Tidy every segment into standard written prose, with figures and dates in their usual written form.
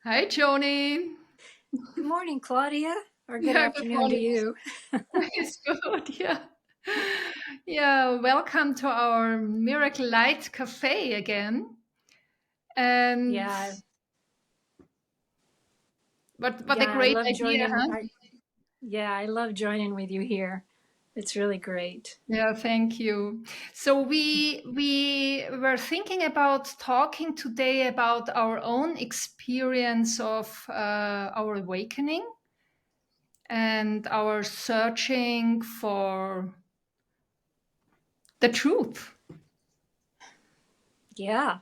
Hi, Joni. Good morning, Claudia, or good Yeah, good afternoon to morning. you. It's good. Yeah. Yeah, welcome to our Miracle Light Cafe again. And Yeah, what a yeah, I great love idea, joining. huh? I love joining with you here. It's really great. Yeah, thank you. So we were thinking about talking today about our own experience of our awakening and our searching for the truth. Yeah.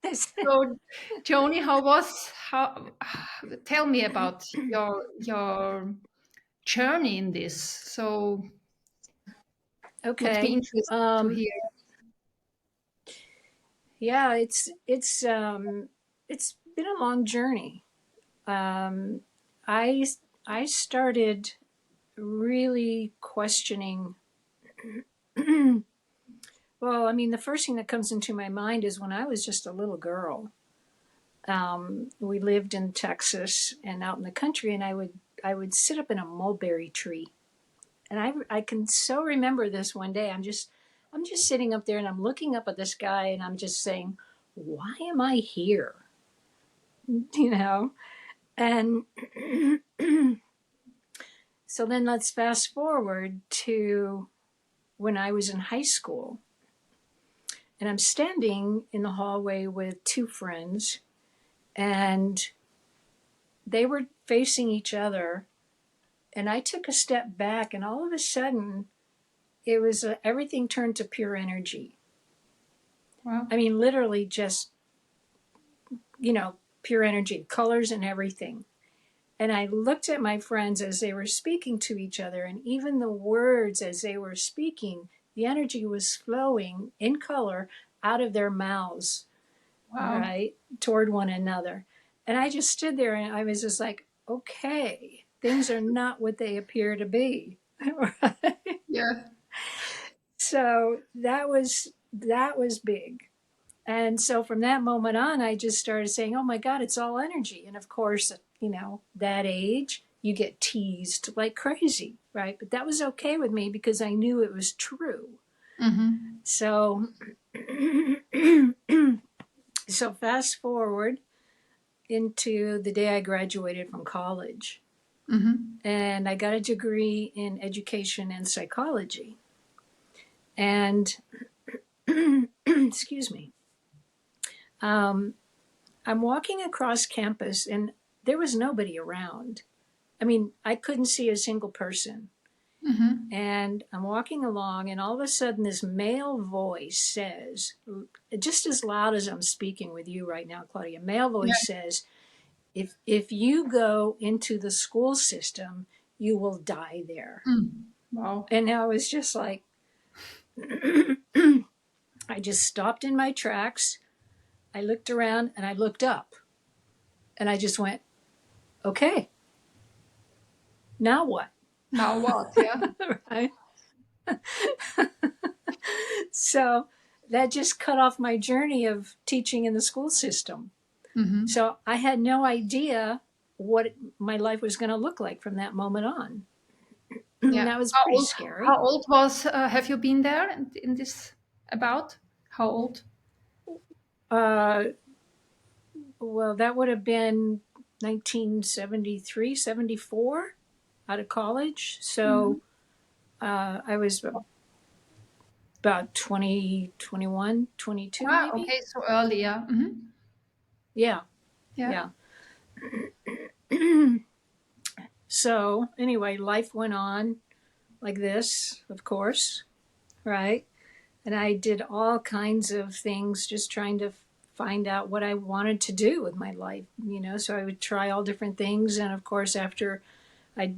This- So, Joni, how? Tell me about your journey in this. So, would be okay. interesting to Um, hear. yeah, it's been a long journey. Um, I I started really questioning. Well, I mean, the first thing that comes into my mind is when I was just a little girl. We lived in Texas and out in the country, and I would sit up in a mulberry tree, and I can so remember this one day. I'm just sitting up there, and I'm looking up at the sky, and I'm just saying, "Why am I here?" You know, and so then let's fast forward to when I was in high school, and I'm standing in the hallway with two friends, and they were facing each other, and I took a step back, and all of a sudden, it was everything turned to pure energy. Wow. I mean, literally just, pure energy, colors and everything. And I looked at my friends as they were speaking to each other, and even the words as they were speaking, the energy was flowing in color out of their mouths, Wow. right, toward one another. And I just stood there and I was just like, okay, things are not what they appear to be. Right? Yeah. So that was big. And so from that moment on, I just started saying, oh my God, it's all energy. And of course, that age, you get teased like crazy, right? But that was okay with me because I knew it was true. Mm-hmm. So, so fast forward into the day I graduated from college. Mm-hmm. And I got a degree in education and psychology. And, excuse me, um, I'm walking across campus and there was nobody around. I mean, I couldn't see a single person. Mm-hmm. And I'm walking along, and all of a sudden, this male voice says, just as loud as I'm speaking with you right now, Claudia, male Yeah. voice says, if you go into the school system, you will die there. Mm. Wow. And I was just like, I just stopped in my tracks. I looked around and I looked up and I just went, okay, now what? Now what? Yeah. Right? So that just cut off my journey of teaching in the school system. Mm-hmm. So I had no idea what my life was going to look like from that moment on. Yeah. That was How pretty old? How scary. old was? Have you been there in this about? How old? Uh, well, that would have been 1973, 74, out of college. Mm-hmm. So I was about 20, 21, 22, Ah, maybe. okay. So early. Yeah. Mm-hmm. Yeah, Yeah. yeah. So anyway, life went on like this, of course, right? And I did all kinds of things just trying to find out what I wanted to do with my life. So I would try all different things. And of course, after I'd,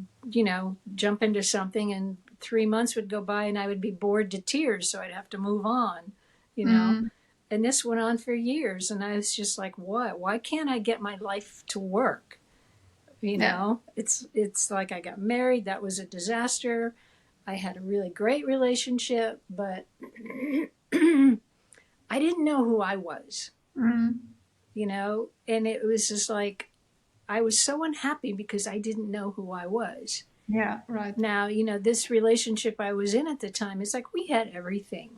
jump into something and 3 months would go by and I would be bored to tears. So I'd have to move on, you know. Mm. And this went on for years. And I was just like, what? Why can't I get my life to work? Yeah. It's like I got married. That was a disaster. I had a really great relationship, but I didn't know who I was. Mm. and it was just like, I was so unhappy because I didn't know who I was. Yeah, right. Now, this relationship I was in at the time, it's like we had everything,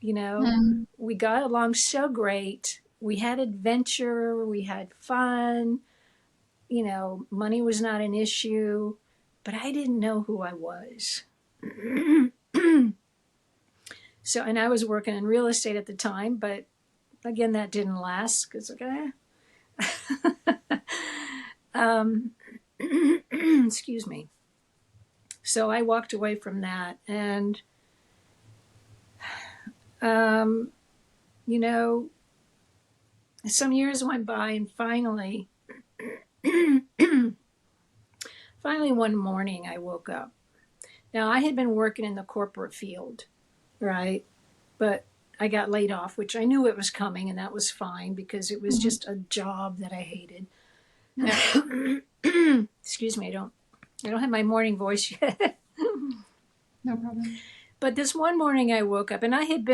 Mm. we got along so great. We had adventure, we had fun, money was not an issue, but I didn't know who I was. So, and I was working in real estate at the time, but again, that didn't last because, okay. um, excuse me. So I walked away from that, and um, you know, some years went by, and finally, finally, one morning I woke up. Now I had been working in the corporate field, right? But I got laid off, which I knew it was coming, and that was fine because it was Mhm. just a job that I hated. Yeah, Excuse me, I don't have my morning voice yet. no problem. But this one morning I woke up, and I had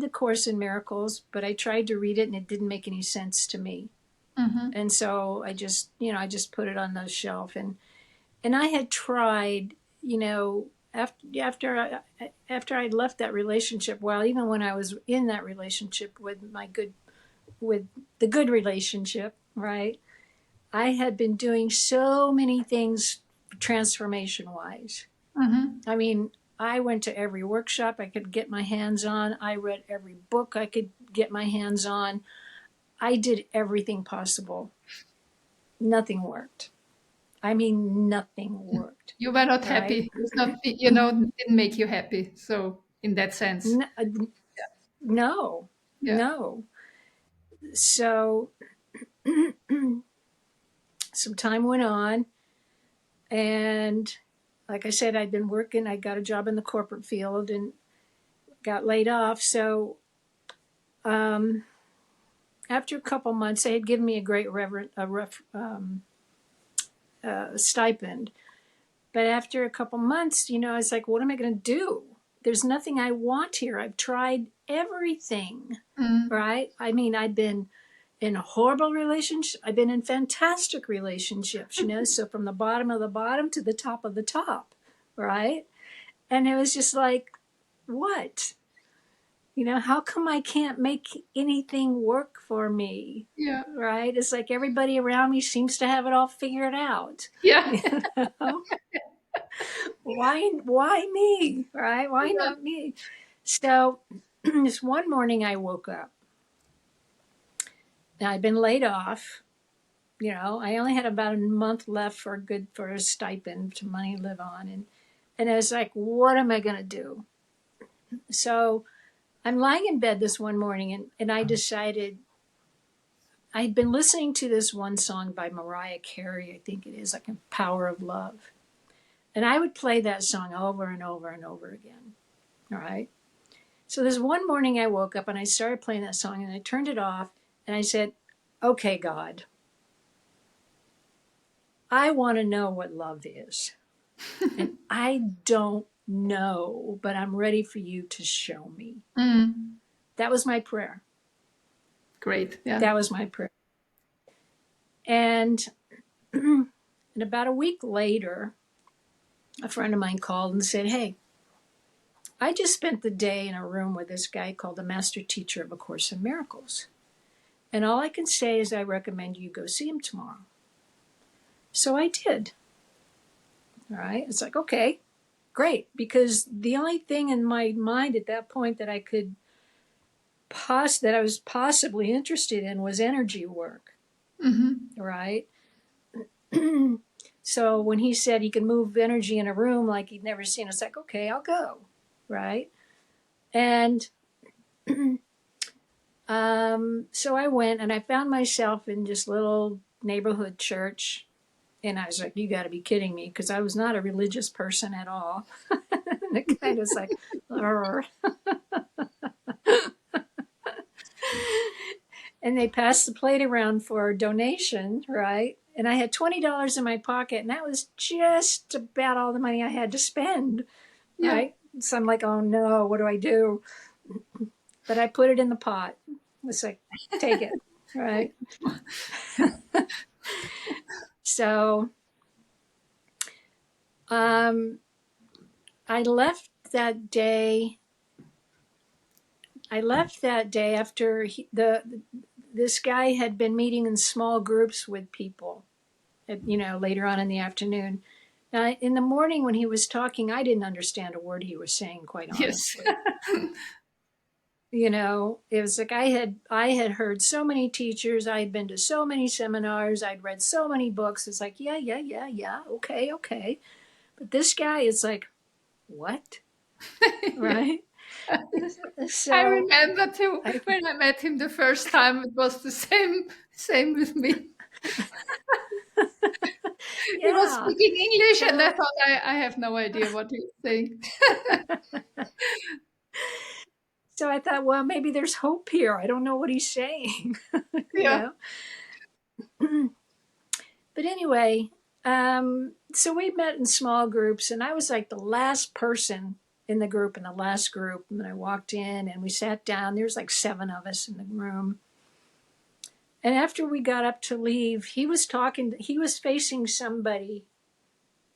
the Course in Miracles, but I tried to read it and it didn't make any sense to me. Mm-hmm. And so I just put it on the shelf, and I had tried, after I left that relationship, well, even when I was in that relationship with the good relationship, right? I had been doing so many things transformation wise. Mm-hmm. I mean, I went to every workshop I could get my hands on. I read every book I could get my hands on. I did everything possible. Nothing worked. I mean, nothing worked, You were not right? happy. It's not, didn't make you happy. So in that sense, No, no, yeah. no. So some time went on, and like I said, I'd been working. I got a job in the corporate field and got laid off. So um, after a couple months, they had given me a great stipend. But after a couple months, I was like, what am I going to do? There's nothing I want here. I've tried everything, Mm. right? I mean, I've been in a horrible relationship. I've been in fantastic relationships, so from the bottom of the bottom to the top of the top, right? And it was just like, what? How come I can't make anything work for me? Yeah. Right? It's like everybody around me seems to have it all figured out. Yeah. You know? Why me? Right? Why Yeah. not me? So this one morning I woke up. Now I'd been laid off. I only had about a month left for a stipend to money to live on, and I was like, what am I gonna do? So I'm lying in bed this one morning, and I decided I'd been listening to this one song by Mariah Carey, I think it is, like a Power of Love. And I would play that song over and over and over again. All right. So this one morning I woke up and I started playing that song and I turned it off and I said, okay, God, I want to know what love is. And I don't know, but I'm ready for you to show me. Mm. That was my prayer. Great. Yeah. That was my prayer. And, and about a week later, a friend of mine called and said, hey, I just spent the day in a room with this guy called the Master Teacher of A Course in Miracles. And all I can say is I recommend you go see him tomorrow. So I did. All right. It's like, okay, great. Because the only thing in my mind at that point that that I was possibly interested in was energy work. Mm-hmm. Right. So when he said he could move energy in a room like he'd never seen, it's like, okay, I'll go. Right. And so I went and I found myself in this little neighborhood church. And I was like, you got to be kidding me, because I was not a religious person at all. And it kind of was like, and they passed the plate around for a donation, right? And I had $20 in my pocket, and that was just about all the money I had to spend, Yeah. right? So I'm like, oh no, what do I do? But I put it in the pot. It's like, take it. right? So um, I left that day. I left that day after this guy had been meeting in small groups with people, later on in the afternoon. Now, in the morning when he was talking, I didn't understand a word he was saying, quite Yes. honestly. It was like I had heard so many teachers, I had been to so many seminars, I'd read so many books. It's like, yeah, yeah, yeah, yeah, okay, okay. But this guy is like, what? Yeah. Right? I So remember too I, when I met him the first time. It was the same with me. He was yeah. speaking English, and I So thought I have no idea what he's saying. so I thought, well, maybe there's hope here. I don't know what he's saying, you Yeah. know. But anyway, so we met in small groups, and I was like the last person in the group, in the last group. And then I walked in and we sat down. There was like 7 of us in the room. And after we got up to leave, he was facing somebody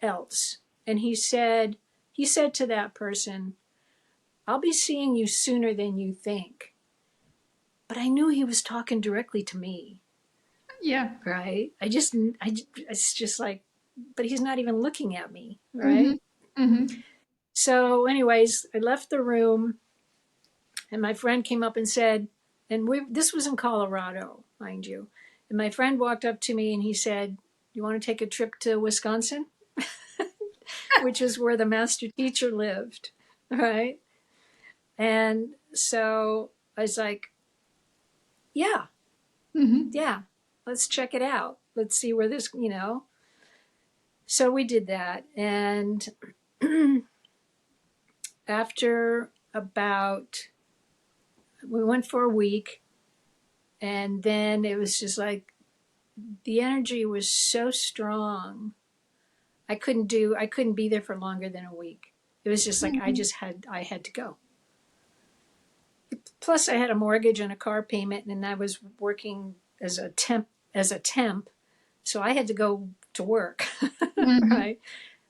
else. And he said to that person, I'll be seeing you sooner than you think. But I knew he was talking directly to me, Yeah. right? It's just like, but he's not even looking at me, Mm-hmm. right? Mm-hmm. So, anyways, I left the room, and my friend came up and said, this was in Colorado, mind you. And my friend walked up to me and he said, you want to take a trip to Wisconsin? Which is where the master teacher lived, right? And so I was like, yeah, Mm-hmm. yeah, let's check it out. Let's see where this. So we did that. And after we went for a week. And then it was just like the energy was so strong. I couldn't be there for longer than a week. It was just like Mm-hmm. I had to go. Plus I had a mortgage and a car payment, and I was working as a temp, so I had to go to work. Mm-hmm. Right?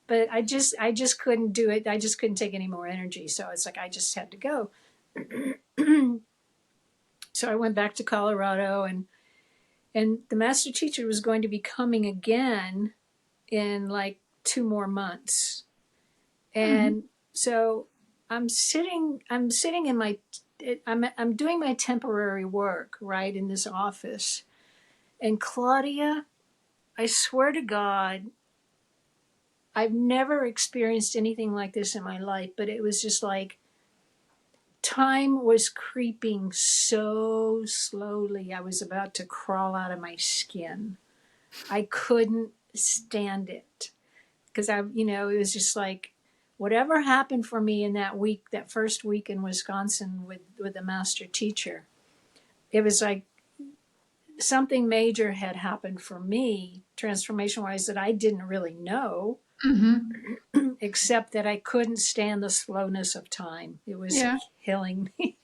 But I just couldn't do it. I just couldn't take any more energy. So it's like I just had to go. So I went back to Colorado, and the master teacher was going to be coming again in like 2 more months. Mm-hmm. And so I'm sitting I'm doing my temporary work, right, in this office. And Claudia, I swear to God, I've never experienced anything like this in my life, but it was just like time was creeping so slowly. I was about to crawl out of my skin. I couldn't stand it. Because it was just like whatever happened for me in that week, that first week in Wisconsin with the master teacher, it was like something major had happened for me, transformation wise, that I didn't really know, Mm-hmm. except that I couldn't stand the slowness of time. It was Yeah. killing me.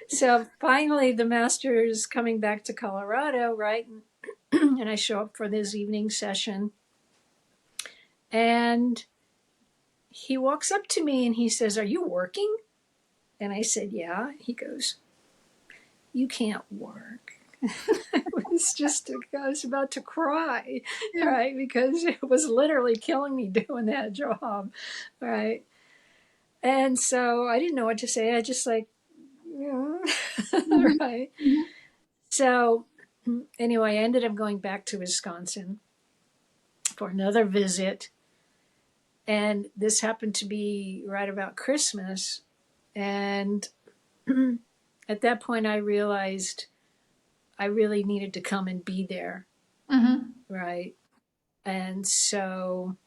So finally, the master is coming back to Colorado, right? And I show up for this evening session. And he walks up to me and he says, are you working? And I said, yeah. He goes, you can't work. I was about to cry, Yeah. right? Because it was literally killing me doing that job, right? And so I didn't know what to say. I just like, Mm-hmm. right? So anyway, I ended up going back to Wisconsin for another visit. And this happened to be right about Christmas. And at that point, I realized I really needed to come and be there, Mm-hmm. right? And so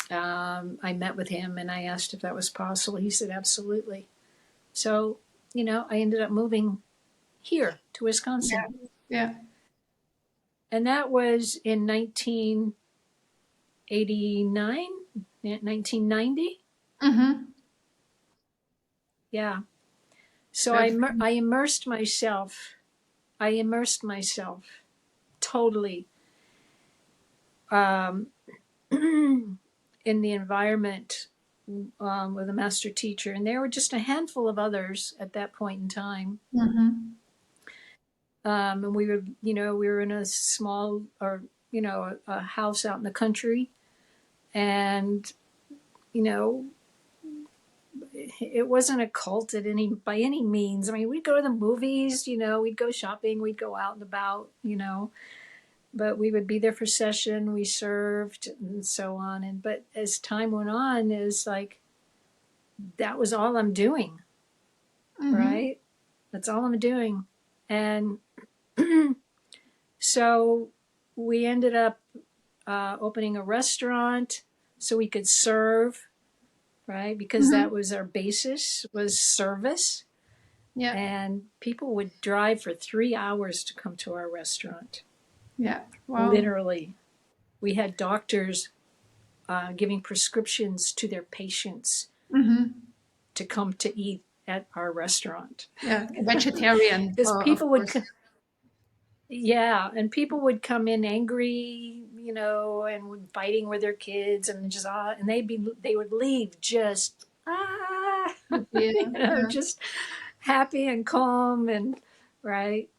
I met with him and I asked if that was possible. He said, absolutely. So, I ended up moving here to Yeah. Wisconsin. Yeah. And that was in 1989, 1990. Mm-hmm. Yeah. So That's I immersed myself I immersed myself totally um, in the environment with a master teacher. And there were just a handful of others at that point in time. Mm-hmm. And we were in a small, or, a house out in the country. And, you know, it wasn't a cult by any means. I mean, we'd go to the movies, we'd go shopping, we'd go out and about, but we would be there for session, we served and so on. But as time went on, is like, that was all I'm doing, Mm-hmm. right? That's all I'm doing. And so we ended up opening a restaurant so we could serve, right? Because Mm-hmm. that was our basis, was service. Yeah. And people would drive for 3 hours to come to our restaurant. Yeah. Wow. Literally. We had doctors giving prescriptions to their patients Mm-hmm. to come to eat at our restaurant. Yeah. Vegetarian, Because of people would, course. yeah, and people would come in angry, and would fighting with their kids, and just and they would leave just Yeah. Yeah. just happy and calm and right.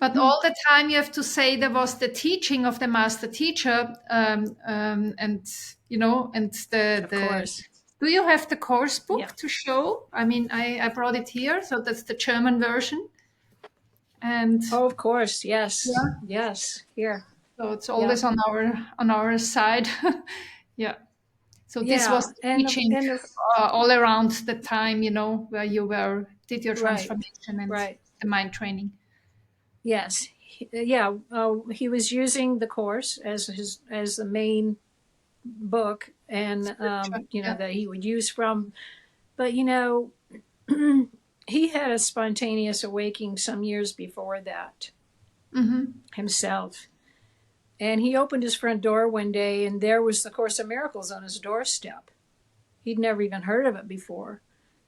But all the time you have to say there was the teaching of the master teacher, and and Of the. course, Do you have the course yeah. book to show? I mean, I brought it here, so that's the German version, and Oh, of course, yes, yeah, yes. Here, so it's yeah, always on our side. Yeah. So this was yeah, the and teaching all around the time, where you did your right, transformation and right. the mind training. Yes, yeah. He was using the course as the main book, and Scripture. Yeah. that he would use from. But he had a spontaneous awakening some years before that Mm-hmm. himself, and he opened his front door one day, and there was the Course of Miracles on his doorstep. He'd never even heard of it before.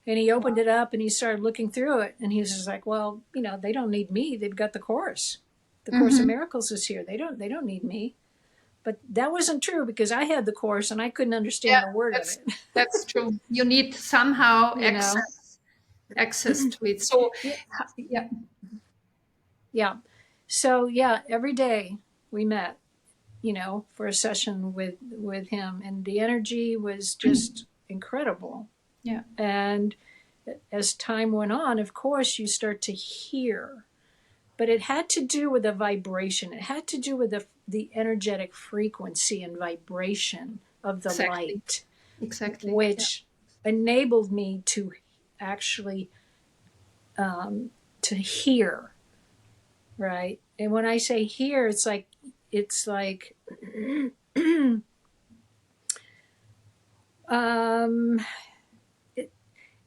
And he opened it up and he started looking through it. And he was just like, well, they don't need me. They've got the Course. The Course of Mm-hmm. Miracles is here. They don't need me. But that wasn't true because I had the Course and I couldn't Yeah, understand a word of that's it. that's true. You need somehow you know? access to it. So Yeah. yeah. Yeah. So yeah, every day we met, for a session with him. And the energy was just incredible. Yeah. And as time went on, of course, you start to hear, but it had to do with the vibration. It had to do with the energetic frequency and vibration of the Exactly. light, Exactly. Yeah. which enabled me to actually to hear, right? And when I say hear, it's like um,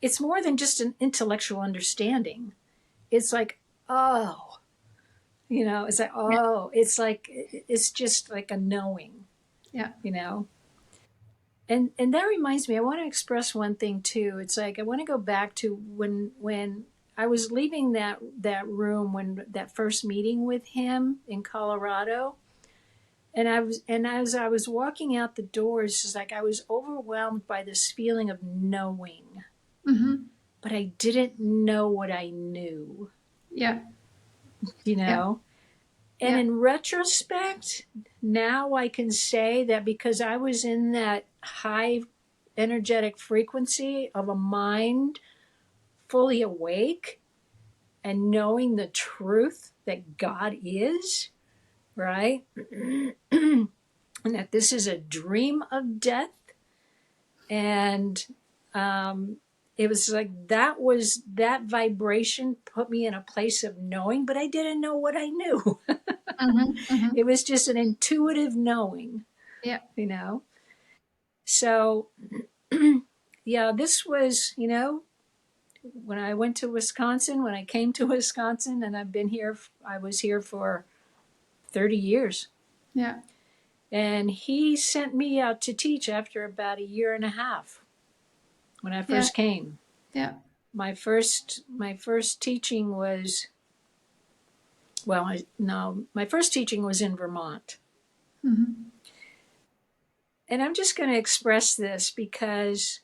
it's more than just an intellectual understanding. It's like, oh, it's like, Yeah. oh, it's just like a knowing, Yeah. you know. And that reminds me, I want to express one thing too. It's like I want to go back to when I was leaving that room, when that first meeting with him in Colorado, and as I was walking out the door, it's just like I was overwhelmed by this feeling of knowing, Mm-hmm. but I didn't know what I knew, Yeah. you Yeah. know. And Yeah. in retrospect, now I can say that because I was in that high energetic frequency of a mind fully awake and knowing the truth that God is, right? And that this is a dream of death. And it was like that vibration put me in a place of knowing, but I didn't know what I knew. Mm-hmm. Mm-hmm. It was just an intuitive knowing, Yeah. you know? So, yeah, this was, when I went to Wisconsin, when I came to Wisconsin, and I was here for 30 years. Yeah. And he sent me out to teach after about a year and a half when I Yeah. first came. Yeah. My first teaching was well, no, my first teaching was in Vermont. Mhm. And I'm just going to express this because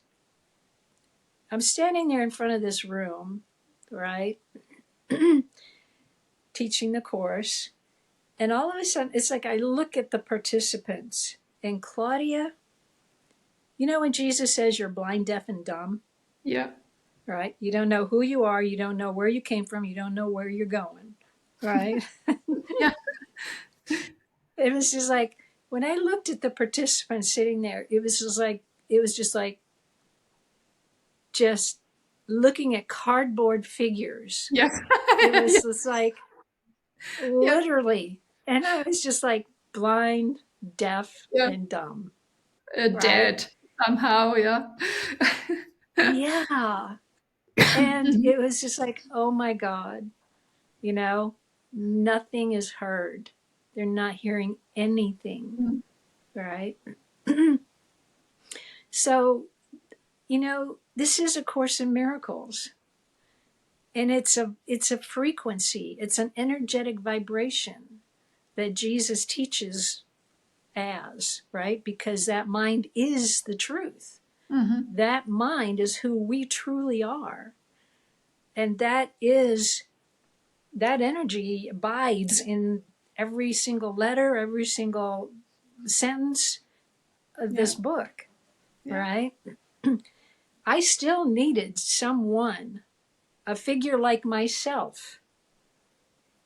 I'm standing there in front of this room, right, teaching the course. And all of a sudden, it's like I look at the participants. And Claudia, you know when Jesus says you're blind, deaf, and dumb, Yeah. right? You don't know who you are. You don't know where you came from. You don't know where you're going, right? Yeah. It was just like, when I looked at the participants sitting there, it was just looking at cardboard figures. Yes. It was Yeah. just like, Yeah. literally. And I was just like blind, deaf, Yeah. and dumb, right? Dead somehow. Yeah. Yeah. And Mhm. it was just like, oh my God, you know, nothing is heard. They're not hearing anything, Mhm. right? So, this is a course in miracles. And it's a frequency, it's an energetic vibration that Jesus teaches as, right? Because that mind is the truth. Mhm. That mind is who we truly are. And that energy abides in every single letter, every single sentence of Yeah. this book, Yeah. right? I still needed someone, a figure like myself,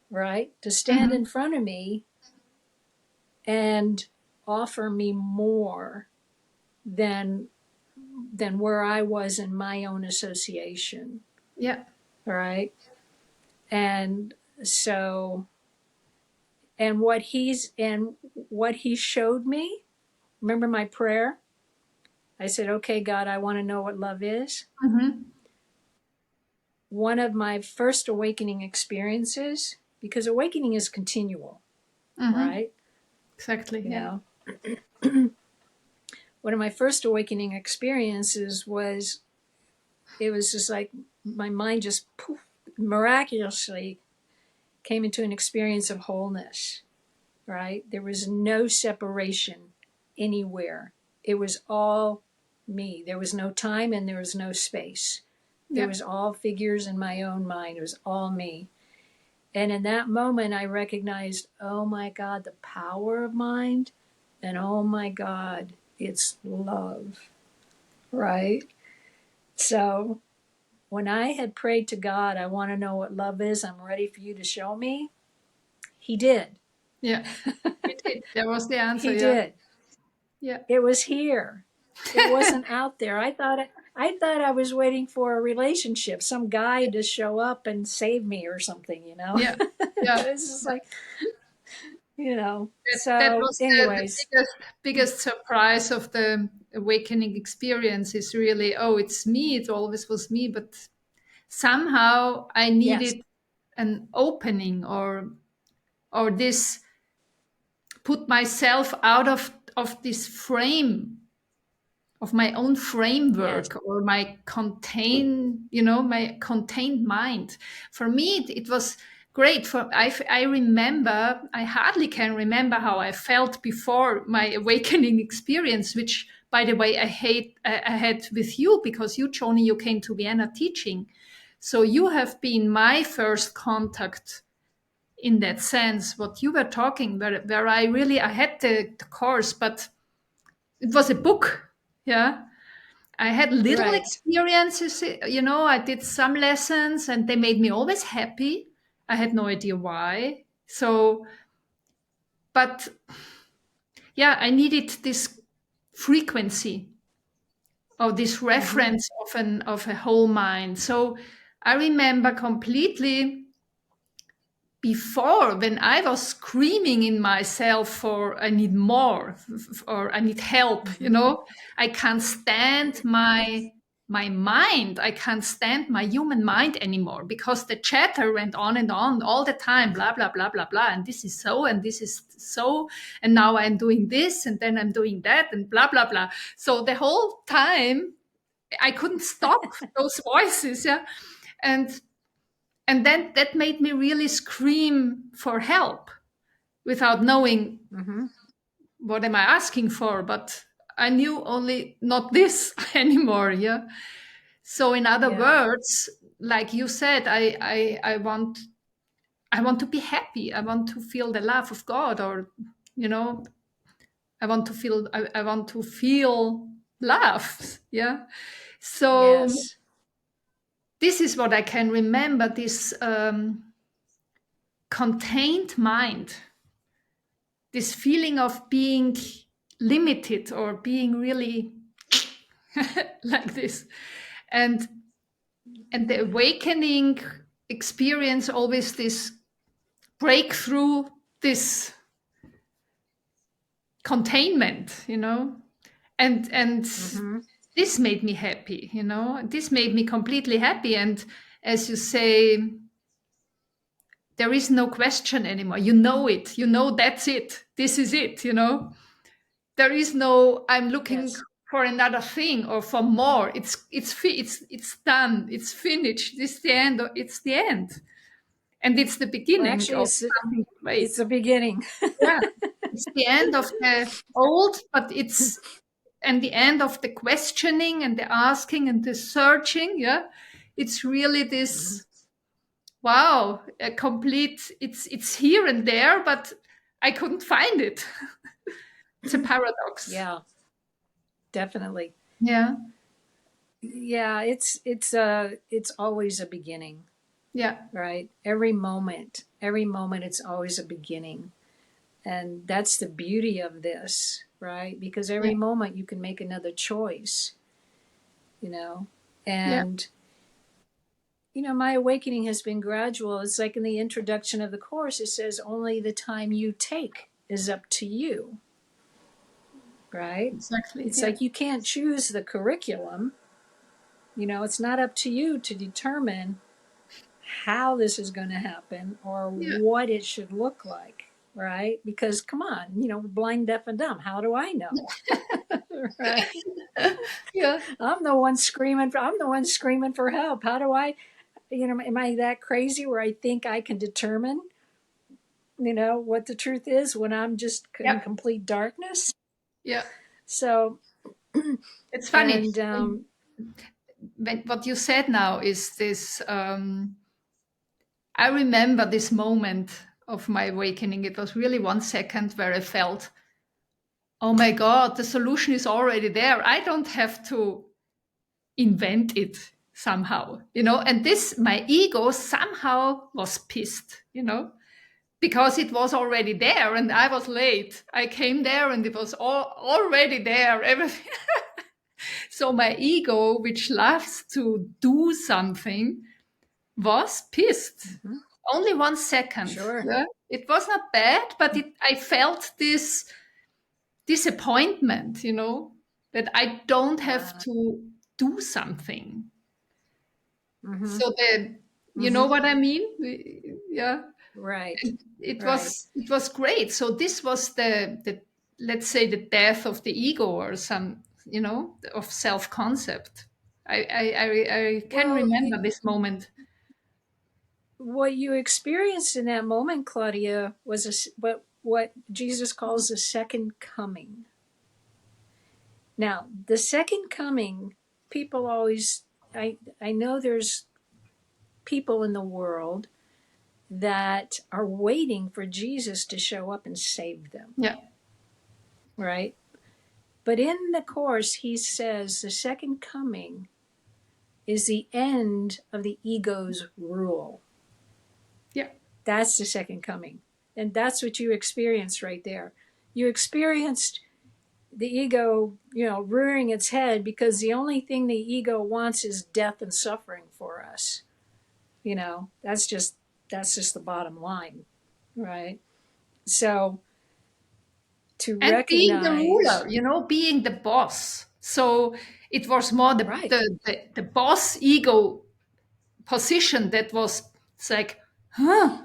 right, to stand in Mhm. front of me and offer me more than where I was in my own association, Yeah. right? And so, and what he showed me, remember my prayer? I said, okay, God, I want to know what love is. Mhm. One of my first awakening experiences, because awakening is continual, Mhm. right? Exactly. You Yeah. know, one of my first awakening experiences was, it was just like my mind just poof, miraculously came into an experience of wholeness, right? There was no separation anywhere. It was all me. There was no time and there was no space. It Yeah. was all figures in my own mind. It was all me. And in that moment, I recognized, oh my God, the power of mind. And oh my God, it's love, right? So when I had prayed to God, I want to know what love is. I'm ready for you to show me. He did. Yeah. It did. That was the answer. He Yeah. did. Yeah. It was here. It wasn't out there. I thought I was waiting for a relationship, some guy to show up and save me or something, Yeah. It Yeah. was just like, That So, was the anyways, biggest surprise of the awakening experience is really, oh, it's me. It always was me, but somehow I yes. needed an opening or this put myself out of this frame of my own Yes. framework or my my contained mind. For me, it was great. I remember, I hardly can remember how I felt before my awakening experience, which, by the way, I had with you because you, Joni, you came to Vienna teaching. So you have been my first contact in that sense, what you were talking, where I had the course, but it was a book. Yeah, I had little Right. experiences, I did some lessons and they made me always happy. I had no idea why. So, but yeah, I needed this frequency or this Mm-hmm. reference of a whole mind. So I remember completely before when I was screaming in myself for I need more or I need help, Mm-hmm. I can't stand my mind. I can't stand my human mind anymore because the chatter went on and on all the time, blah, blah, blah, blah, blah. And this is so, and this is so. And now I'm doing this, and then I'm doing that, and blah, blah, blah. So the whole time I couldn't stop those voices. Yeah. And And then that made me really scream for help without knowing Mm-hmm. what am I asking for. But I knew only not this anymore. Yeah. So in other Yeah. words, like you said, I want to be happy. I want to feel the love of God, or you know, I want to feel love. Yeah. So Yes. this is what I can remember, this contained mind, this feeling of being limited or being really like this. And the awakening experience always this breakthrough, this containment, and Mm-hmm. this made me happy, this made me completely happy. And as you say, there is no question anymore. You know it. You know that's it. This is it. There is no I'm looking Yes. for another thing or for more. It's done. It's finished. It's the end. It's the end, and it's the Well, beginning actually, of something it's great. the beginning. Yeah, it's the end of the old, but it's and the end of the questioning and the asking and the searching. Yeah, it's really Mhm. this. Wow, a complete, it's here and there, but I couldn't find it. It's a paradox. Yeah, definitely. Yeah, Yeah, it's always a beginning, yeah, right? Every moment it's always a beginning. And that's the beauty of this, right? Because yeah, every moment you can make another choice, you know. yeah, And my awakening has been gradual. It's like in the introduction of the course, it says only the time you take is up to you, right? exactly. It's Yeah, like you can't choose the curriculum. It's not up to you to determine how this is going to happen or yeah, what it should look like, right? Because come on, blind, deaf, and dumb. How do I know? Right? yeah, I'm the one screaming for help. How do I, am I that crazy where I think I can determine, what the truth is when I'm just in yeah, complete darkness? yeah. So, It's funny. and What you said now is this. I remember this moment of my awakening. It was really 1 second where I felt, oh my God, the solution is already there. I don't have to invent it somehow, and this, my ego somehow was pissed, because it was already there and I was late. I came there and it was already there, everything. So my ego, which loves to do something, was pissed. mhm, Only 1 second. sure. Yeah? It was not bad, but I felt this disappointment, that I don't have Wow. to do something. Mm-hmm. So you know Mm-hmm. what I mean? Yeah. Right. Right. It was great. So this was the let's say the death of the ego, or some, of self concept. I can Well, remember this moment. what you experienced in that moment, Claudia, was what Jesus calls a second coming. Now, the second coming, people always, I know there's people in the world that are waiting for Jesus to show up and save them, Yeah, right? But in the course, he says the second coming is the end of the ego's rule. yeah, That's the second coming. And that's what you experienced right there. You experienced the ego, rearing its head because the only thing the ego wants is death and suffering for us. That's just the bottom line, right? So to and being the recognize, ruler, being the boss. So it was more the right, the the, the boss ego position that was. It's like, huh?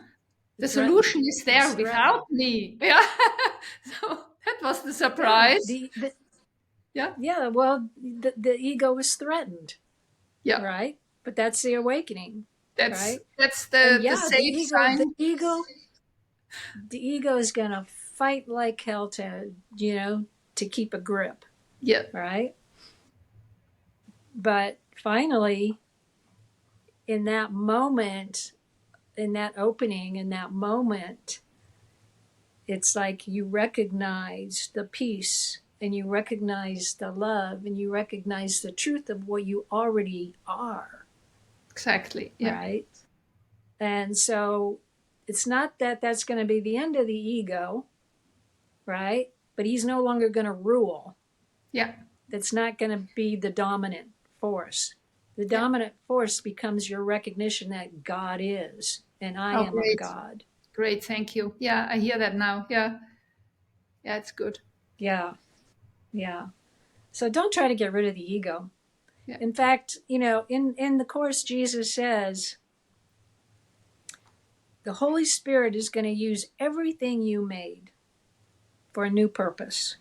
The threatened. solution is It's there threatened. without me. Yeah. So that was the Yeah, surprise. Yeah. yeah. Well, the ego is threatened, Yeah. right? But that's the awakening. That's right? that's And the yeah, the safe ego, the sign. ego, the ego is going to fight like hell to, to keep a grip, Yeah, right? But finally, in that moment, in that opening, in that moment, it's like you recognize the peace and you recognize the love and you recognize the truth of what you already are, exactly. Yeah, right? And so it's not that that's going to be the end of the ego, right? But he's no longer going to rule. yeah, That's not going to be the dominant force. The yeah. dominant force becomes your recognition that God is and I Oh, am of great, God. great. Thank you. Yeah, I hear that now. Yeah, yeah, it's good. Yeah, yeah. So don't try to get rid of the ego. Yeah. In fact, in the Course, Jesus says the Holy Spirit is going to use everything you made for a new purpose.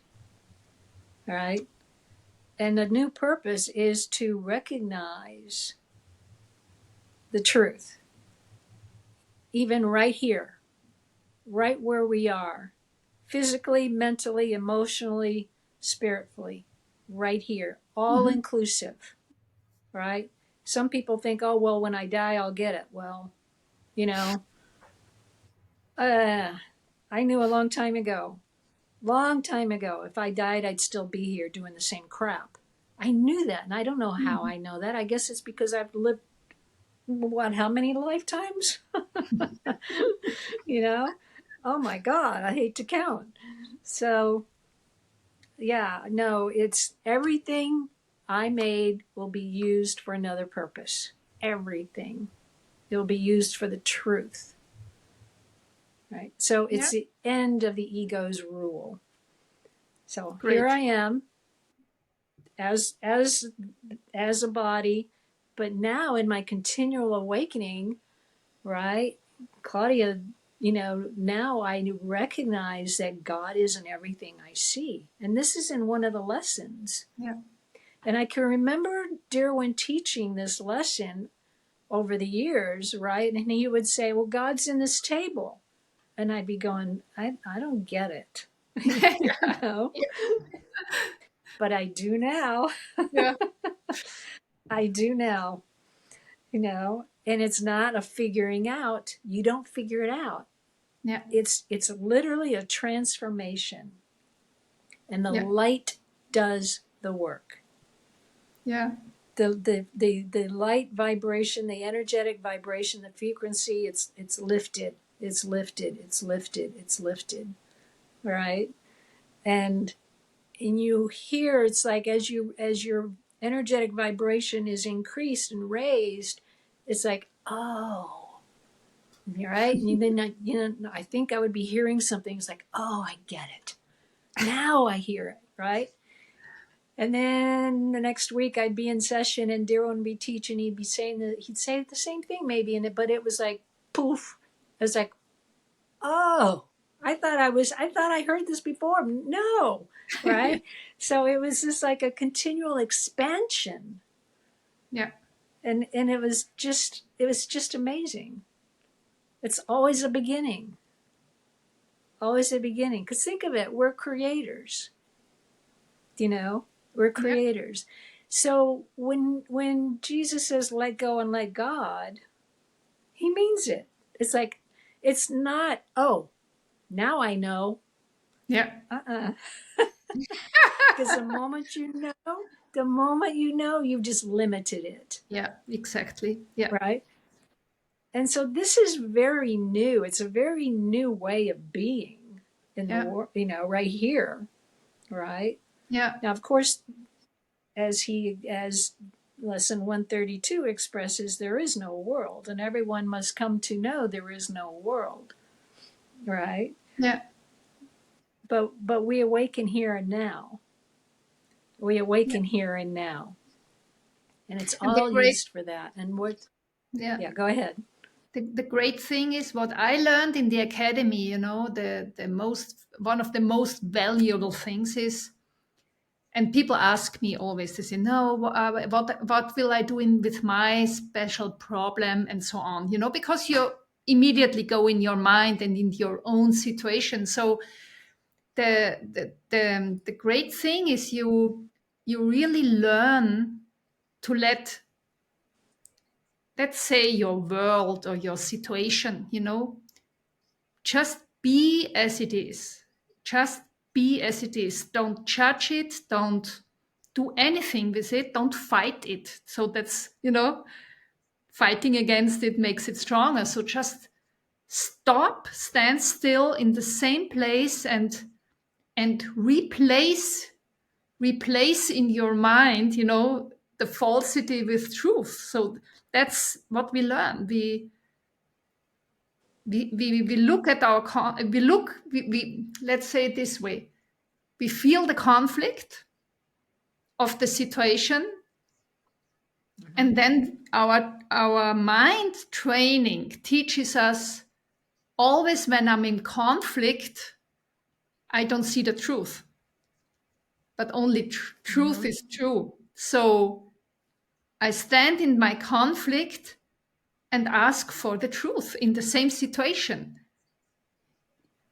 All right. And the new purpose is to recognize the truth, even right here, right where we are, physically, mentally, emotionally, spiritually, right here, all Hmm. inclusive, right? Some people think, oh, well, when I die, I'll get it. Well, you know, uh, I knew a long time ago, if I died, I'd still be here doing the same crap. I knew that. And I don't know how I know that. I guess it's because I've lived, what, how many lifetimes? you know? Oh my God, I hate to count. So, yeah, no, it's everything I made will be used for another purpose. Everything. It'll be used for the truth, right? So Yeah, it's the end of the ego's rule. So here great. I am as a body, but now in my continual awakening, right, Claudia, now I recognize that God is in everything I see, and this is in one of the lessons. Yeah. And I can remember Derwin teaching this lesson over the years, right? And he would say, "Well, God's in this table," and I'd be going, "I don't get it," you know, Yeah. but I do now. Yeah. I do now. And it's not a figuring out. You don't figure it out. Yeah. It's literally a transformation, and the Yeah. light does the work. Yeah. The light vibration, the energetic vibration, the frequency, it's lifted, it's lifted, it's lifted, it's lifted, right? And you hear, it's like as your energetic vibration is increased and raised, it's like, oh, right? And then I think I would be hearing something. It's like, oh, I get it. Now I hear it, right? And then the next week I'd be in session and Daryl would be teaching. He'd be saying that he'd say the same thing maybe, but it was like poof. It was like, oh, I thought I heard this before. No, right? So it was just like a continual expansion, Yeah. and it was just amazing. It's always a beginning, always a beginning. Because think of it, we're creators. You know, we're Yeah. creators. So when Jesus says let go and let God, he means it. It's like it's not, oh, now I know. Yeah. Uh-uh. Because the moment you know, you've just limited it, Yeah. Exactly. Yeah. right? And so this is very new. It's a very new way of being in the Yeah. world, right here, right? Yeah. Now, of course, as lesson 132 expresses, there is no world, and everyone must come to know there is no world, right? Yeah. But we awaken here and now. We Yeah. awaken here and now, and it's And the all great, used for that. And what? yeah, Yeah, go ahead. the great thing is what I learned in the academy, the most, one of the most valuable things is And people ask me always to say, no, what will I do with my special problem and so on, because you immediately go in your mind and in your own situation. So the great thing is you really learn to let's say your world or your situation, just be as it is. Just be as it is. Don't judge it. Don't do anything with it. Don't fight it. So that's, fighting against it makes it stronger. So just stop, stand still in the same place and replace in your mind, the falsity with truth. So that's what we learn. We look at we let's say it this way, we feel the conflict of the situation, Mm-hmm. and then our mind training teaches us, always when I'm in conflict, I don't see the truth, but only truth Mm-hmm. is true. So I stand in my conflict and ask for the truth in the same situation.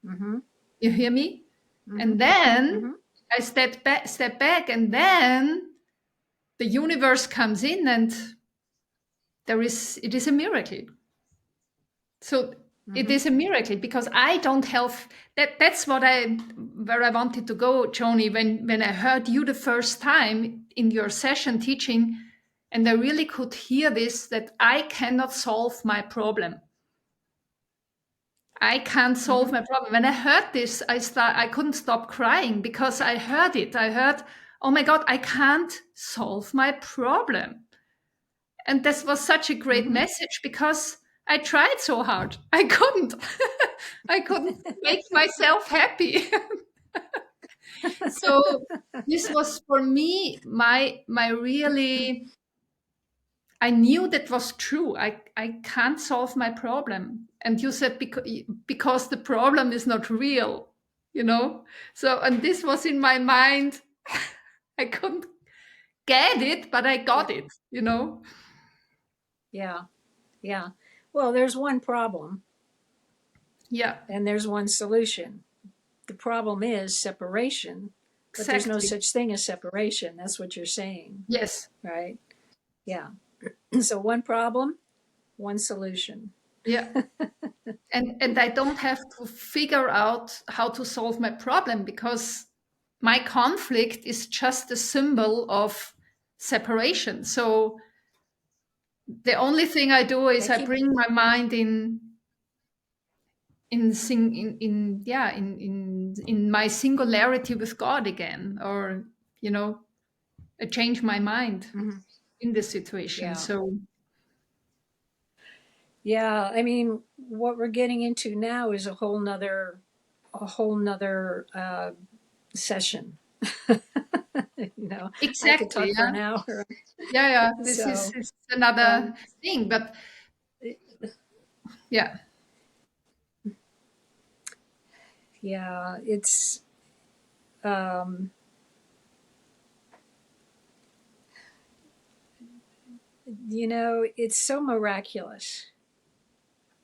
Mm-hmm. You hear me? Mm-hmm. And then Mm-hmm. I step back, and then the universe comes in, and it is a miracle. So it Mm-hmm. is a miracle, because I don't have that's where I wanted to go, Joni, when I heard you the first time in your session teaching, and I really could hear this, that I cannot solve my problem. I can't solve Mm-hmm. my problem. When I heard this, I couldn't stop crying, because I heard it. I heard, oh my God, I can't solve my problem. And this was such a great Mm-hmm. message, because I tried so hard. I couldn't. I couldn't make myself happy. So this was for me my really, I knew that was true. I can't solve my problem. And you said, because the problem is not real, you know? So, and this was in my mind. I couldn't get it, but I Yeah. got it. Yeah. Yeah. Well, there's one problem Yeah, and there's one solution. The problem is separation, but there's no exactly. such thing as separation. That's what you're saying, Yes. right? Yeah. So one problem, one solution. Yeah. And I don't have to figure out how to solve my problem, because my conflict is just a symbol of separation. So the only thing I do I is I keep. bring my mind in yeah in my singularity with God again, or I change my mind Mhm. in the situation. Yeah. So Yeah. I mean, what we're getting into now is a whole nother session. I could exactly, talk for yeah, an hour. yeah. This So, is another um, thing, but yeah, yeah, um, it's so miraculous.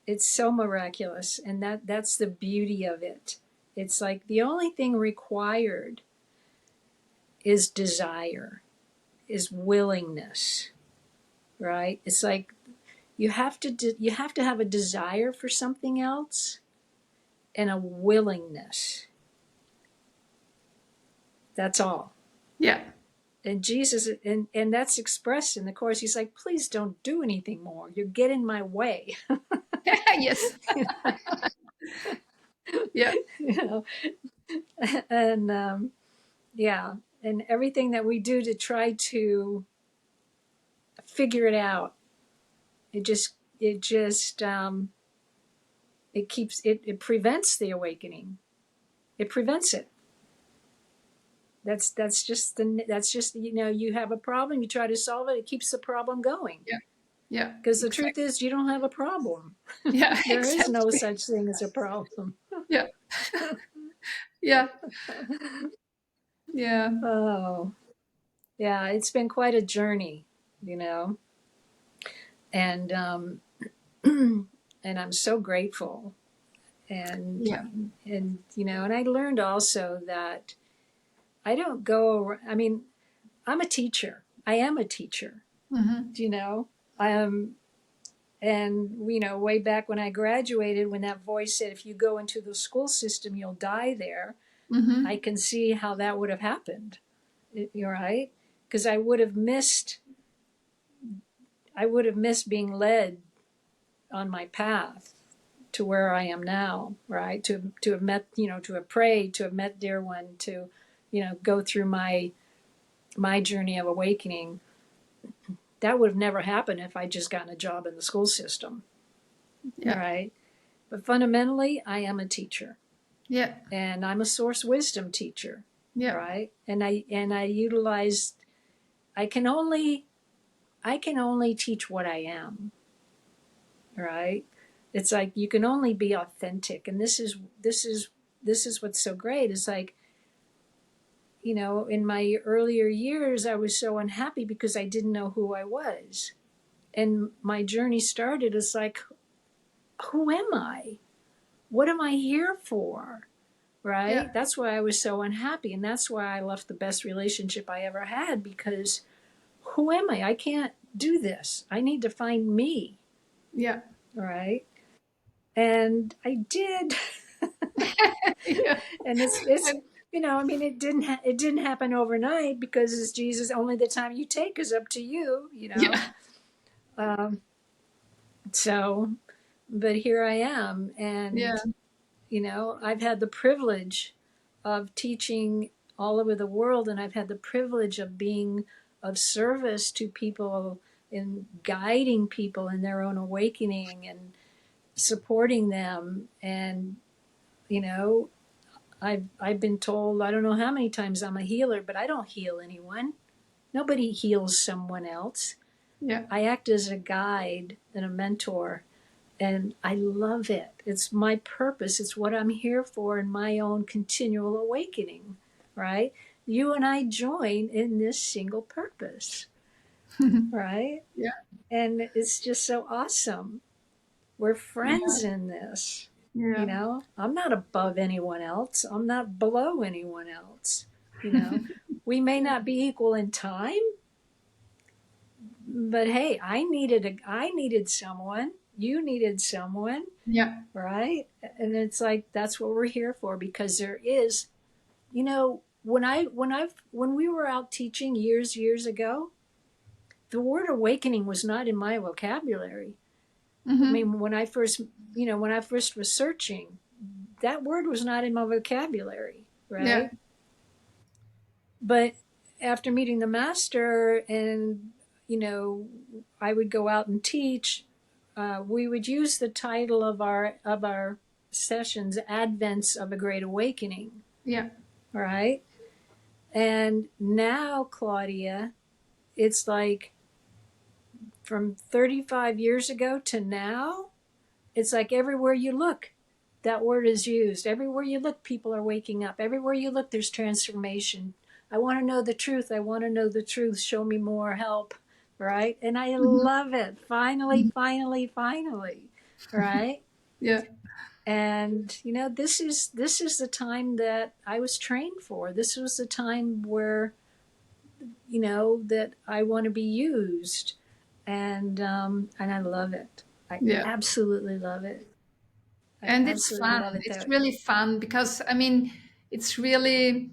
It's so miraculous, and that's the beauty of it. It's like the only thing required is desire, is willingness, right? It's like you have to have a desire for something else and a willingness. That's all. yeah. And Jesus, and that's expressed in the course. He's like, please don't do anything more. You're getting in my way. Yes, yeah, you know, and yeah, and everything that we do to try to figure it out, it just it prevents the awakening. It prevents it. That's just you have a problem, you try to solve it, it keeps the problem going. yeah, yeah, Because the truth exactly. is, you don't have a problem. Yeah, There is no exactly. such thing as a problem. Yeah, yeah, Yeah. Oh, yeah, it's been quite a journey, you know, and and I'm so grateful. And Yeah. and I learned also that I don't go. I mean, I'm a teacher. I am a teacher. Mm-hmm. You know, um, and way back when I graduated, when that voice said, "If you go into the school system, you'll die there," I Mm-hmm. can see how that would have happened. You're right, because I would have missed being led on my path to where I am now, right? To have met, to have prayed, to have met dear one, to, go through my journey of awakening. That would have never happened if I just gotten a job in the school system, Yeah. right? But fundamentally, I am a teacher, Yeah. and I'm a source wisdom teacher, Yeah. right? And I utilized. I can only teach what I am, right? It's like you can only be authentic, and this is what's so great. It's like, in my earlier years, I was so unhappy because I didn't know who I was. And my journey started as like, who am I? What am I here for? Yeah. Right? That's why I was so unhappy. And that's why I left the best relationship I ever had, because who am I? I can't do this. I need to find me. Yeah. Right? And I did. Yeah. And it's And I mean, it didn't happen overnight, because it's Jesus. Only the time you take is up to you. yeah. Um, so, but here I am, Yeah. and I've had the privilege of teaching all over the world, and I've had the privilege of being of service to people, in guiding people in their own awakening and supporting them. And you know, I've been told, I don't know how many times, I'm a healer, but I don't heal anyone. Nobody heals someone else. Yeah. I act as a guide and a mentor, and I love it. It's my purpose. It's what I'm here for in my own continual awakening, right? You and I join in this single purpose, right? Yeah. And it's just so awesome. We're Yeah. friends in this. Yeah. I'm not above anyone else. I'm not below anyone else. You know, we may not be equal in time, but hey, I needed someone. You needed someone, Yeah. right? And it's like, that's what we're here for, because there is, when we were out teaching years ago, the word awakening was not in my vocabulary. I Mm-hmm. mean, when I first was searching, that word was not in my vocabulary, Yeah. right? But after meeting the master, and you know I would go out and teach, we would use the title of our sessions, Advents of a Great Awakening, Yeah. right? And now, Claudia, it's like, from 35 years ago to now, it's like everywhere you look, that word is used. Everywhere you look, people are waking up. Everywhere you look, there's transformation. I want to know the truth. I want to know the truth. Show me more, help. Right? And I Mm-hmm. love it. Finally, finally, finally. Right? Yeah. And this is the time that I was trained for. This was the time where that I want to be used, and I love it. I Yeah. absolutely love it. I And it's absolutely fun. love it. It's That really fun because I mean, it's really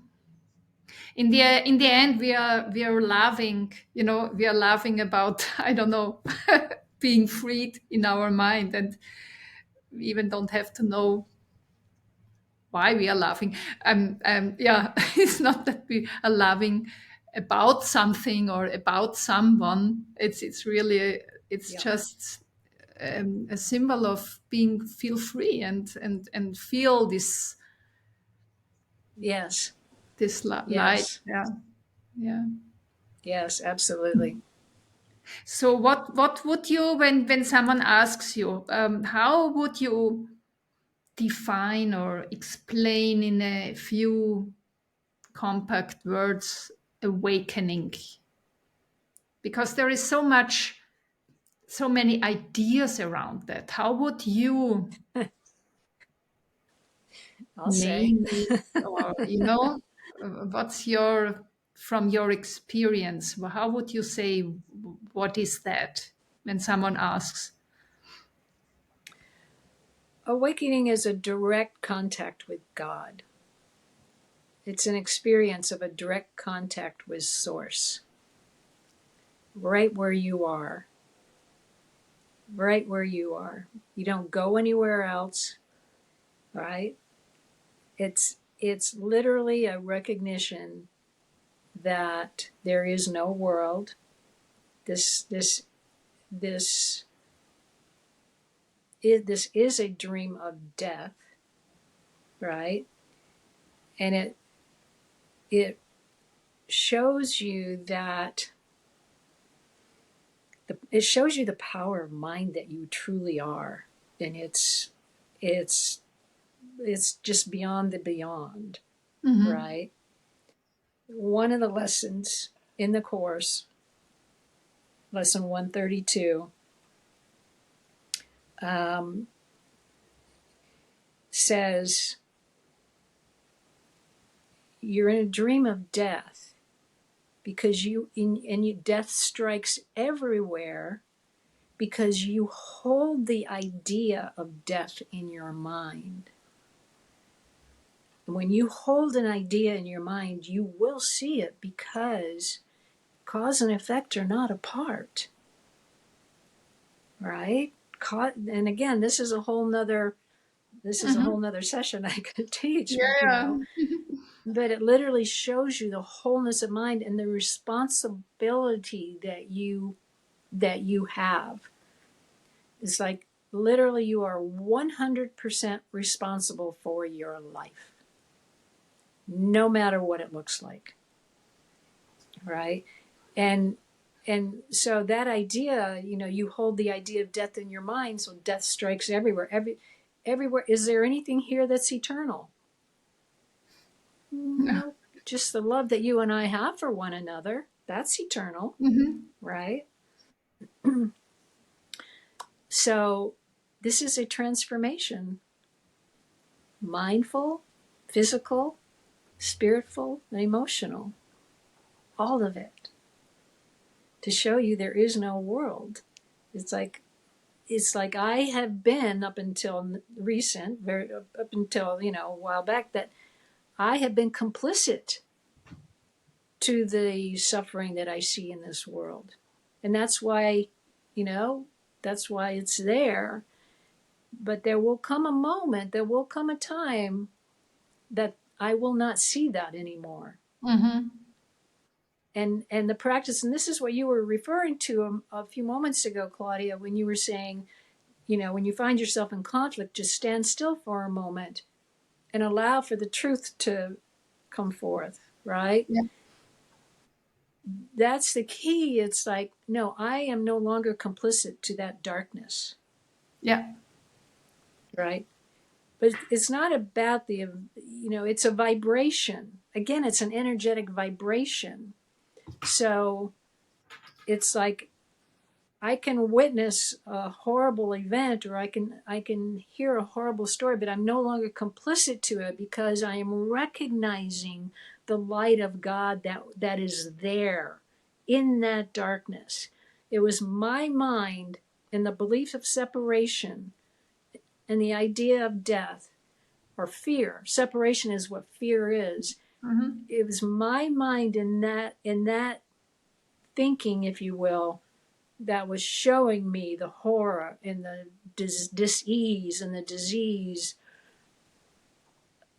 in the end we are laughing. We are laughing about I don't know being freed in our mind, and we even don't have to know why we are laughing. Yeah, it's not that we are laughing about something or about someone. It's really it's yeah. just a symbol of being feel free and feel Yes. this light. Yes. Yeah, yeah. Yes. Absolutely. So what would you when someone asks you how would you define or explain in a few compact words, awakening, because there is so much, so many ideas around that. How would you I'll say. name it, or what's your, from your experience, how would you say, what is that when someone asks? Awakening is a direct contact with God. It's an experience of a direct contact with Source, right where you are, right where you are. You don't go anywhere else, right? It's literally a recognition that there is no world. This this is a dream of death, right? And it shows you that it shows you the power of mind that you truly are, and it's it's just beyond the beyond, Mm-hmm. right? One of the lessons in the course, lesson 132, um, says you're in a dream of death because death strikes everywhere because you hold the idea of death in your mind. And when you hold an idea in your mind, you will see it because cause and effect are not apart, right? And again, this is a Mm-hmm. whole nother session I could teach, Yeah. but it literally shows you the wholeness of mind and the responsibility that you have. It's like literally you are 100% responsible for your life, no matter what it looks like, right? And so that idea, you hold the idea of death in your mind, so death strikes everywhere. Everywhere. Is there anything here that's eternal? Nope. Just the love that you and I have for one another. That's eternal, Mm-hmm. right? So this is a transformation. Mindful, physical, spiritual, and emotional. All of it. To show you there is no world. It's like I have been up until recent, up until a while back, that I have been complicit to the suffering that I see in this world, and that's why, you know, that's why it's there. But there will come a moment, there will come a time that I will not see that anymore. Mm-hmm. And the practice, and this is what you were referring to a few moments ago, Claudia, when you were saying, when you find yourself in conflict, just stand still for a moment and allow for the truth to come forth, right? Yeah. That's the key. It's like, no, I am no longer complicit to that darkness, Yeah. right? But it's not about it's a vibration. Again, it's an energetic vibration. So it's like I can witness a horrible event, or I can hear a horrible story, but I'm no longer complicit to it because I am recognizing the light of God that is there in that darkness. It was my mind and the belief of separation and the idea of death or fear. Separation is what fear is. Mm-hmm. It was my mind in that thinking, if you will, that was showing me the horror and the dis-ease and the disease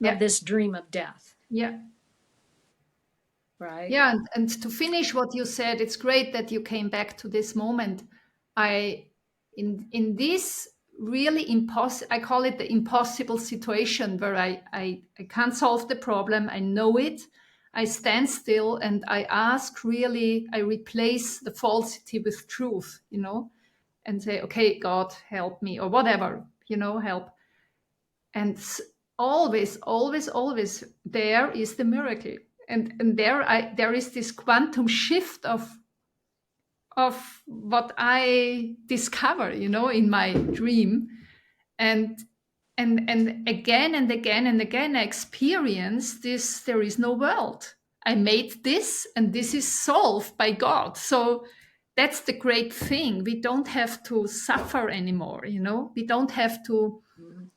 of Yeah. this dream of death, Yeah. right? Yeah, and to finish what you said, it's great that you came back to this moment. I, in this really impossible, I call it the impossible situation where I can't solve the problem. I know it. I stand still and I ask, really, I replace the falsity with truth, and say, okay, God, help me, or whatever, help. And always, always, always there is the miracle. And there is this quantum shift of what I discover, in my dream. And again and again and again I experience this: there is no world. I made this, and this is solved by God. So that's the great thing. We don't have to suffer anymore, we don't have to Mhm.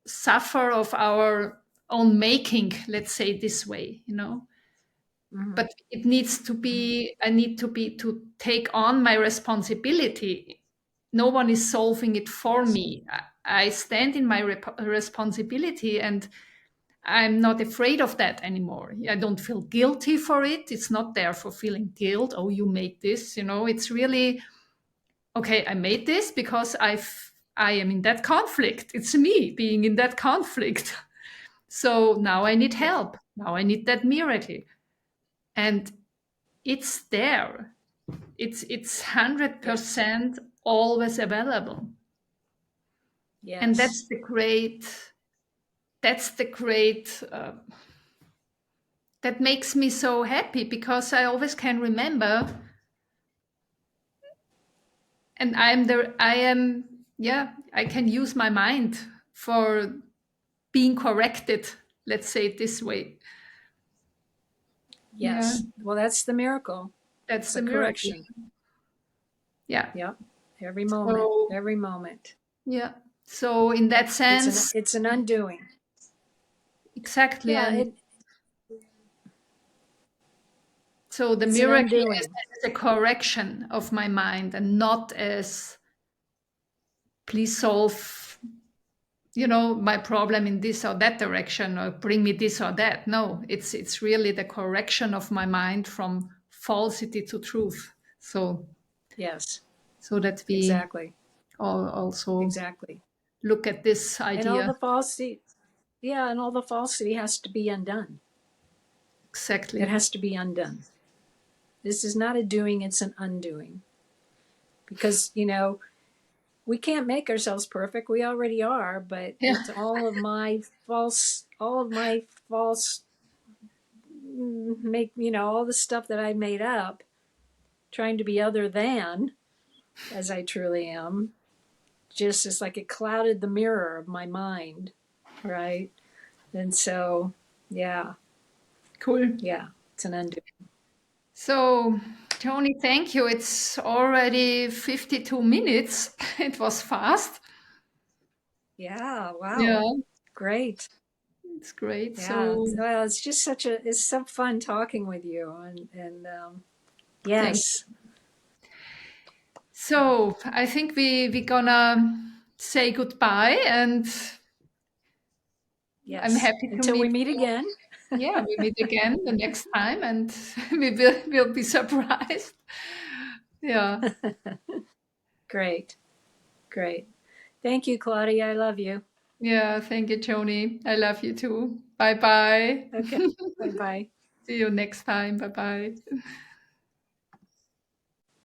suffer of our own making, let's say this way, Mhm. but it needs to Mhm. be I need to take on my responsibility. No one is solving it for Yes. me. I stand in my responsibility, and I'm not afraid of that anymore. I don't feel guilty for it. It's not there for feeling guilt. Oh, you made this, it's really okay. I made this because I am in that conflict. It's me being in that conflict. So now I need Yeah. help. Now I need that miracle. And it's there. It's Yes. 100% always available. And Yes. that's the great that makes me so happy, because I always can remember, and I am, yeah, I can use my mind for being corrected, let's say it this way. Yeah, Yes. Well, that's the miracle. that's the The miracle. correction. Yeah. Yep. Every moment. So Every moment. yeah, so in that sense, It's an undoing. exactly. Yeah. And so the It's an miracle is undoing. as a correction of my mind, and not as, please solve, my problem in this or that direction, or bring me this or that. No, it's really the correction of my mind from falsity to truth. Yes. So that we Exactly. all also Exactly. look at this And all idea. the falsity. Yeah, and all the falsity has to be undone. It Exactly. has to be undone. This is not a doing, it's an undoing. Because, we can't make ourselves perfect. We already are, but Yeah. it's all of my false, all the stuff that I made up, trying to be other than as I truly am. Just it's like it clouded the mirror of my mind, right? And so, yeah, Cool. yeah, it's an undoing. So, Tony, thank you. It's already 52 minutes. It was fast. Yeah, Yeah, wow, great. it's great. Yeah, So, well, it's just it's so fun talking with you, and thank yes, So I think we gonna say goodbye, and I'm yes. happy to Until we meet meet you. again. Yeah, we meet again the next time, and we'll be surprised. Yeah, Great, great. Thank you, Claudia. I love you. yeah. Thank you, Joni. I love you too. Bye bye. Okay, bye bye. See you next time. Bye bye.